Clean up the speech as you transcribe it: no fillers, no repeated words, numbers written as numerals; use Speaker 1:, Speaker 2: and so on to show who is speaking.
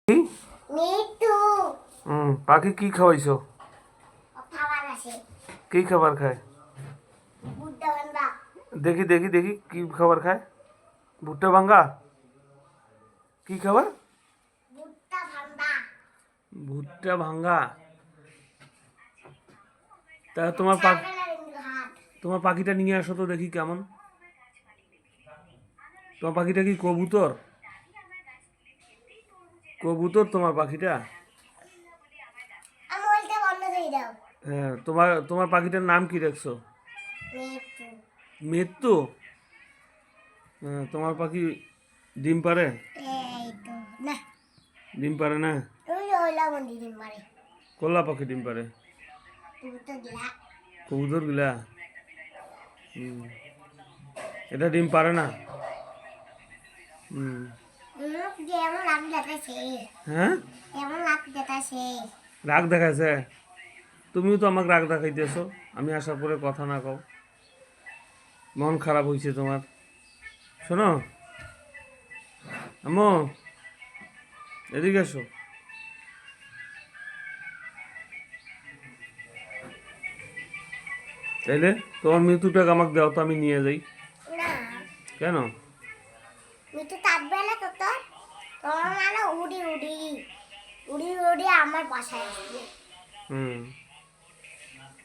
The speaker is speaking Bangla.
Speaker 1: কি?
Speaker 2: মিটু
Speaker 1: পাখি কি খাওয়াইছো?
Speaker 2: খাবার আছে
Speaker 1: কি খাবার খায়?
Speaker 2: বুদ্ধা বান্দা
Speaker 1: দেখি দেখি দেখি কি খাবার খায়? ভুট্টা ভাঙ্গা? কি খাবার?
Speaker 2: বুদ্ধা বান্দা
Speaker 1: ভুট্টা ভাঙ্গা। তা তোমার পাখিটা নিয়ে আসো তো দেখি কেমন। তোমার পাখিটা কি কবুতর? কবুতর তোমার পাখিটা?
Speaker 2: আমি বলতে বন্ধ করে দাও।
Speaker 1: হ্যাঁ, তোমার পাখিটার নাম কি রাখছো?
Speaker 2: মিটু
Speaker 1: মৃত্যু। হ্যাঁ, তোমার পাখি ডিম পারে?
Speaker 2: এই তো না
Speaker 1: ডিম পারে না?
Speaker 2: তুই ওইলা বন্ধি দিন মারে
Speaker 1: কোল্লা পাখি ডিম পারে?
Speaker 2: তুই তো দিলা
Speaker 1: কবুতর গুলা? এটা ডিম পারে না?
Speaker 2: যেমন লাভ দেখাচ্ছে
Speaker 1: হ্যাঁ,
Speaker 2: যেমন লাভ দেখাচ্ছে
Speaker 1: রাগ দেখাইছে? তুমিও তো আমাকে রাগ দেখাইতেছো, আমি আসার পরে কথা না কও। মন খারাপ হয়েছে তোমার। শোনো আম্মু, এদিকে এসো। তাইলে তোমার মৃত্যুটাকে আমাকে দাও তো, আমি নিয়ে যাই।
Speaker 2: না
Speaker 1: কেন?
Speaker 2: মিটু থাকবে না তো তোর তোর মানে উড়ি উড়ি উড়ি উড়ি আমার বাসায় আসবে।
Speaker 1: হুম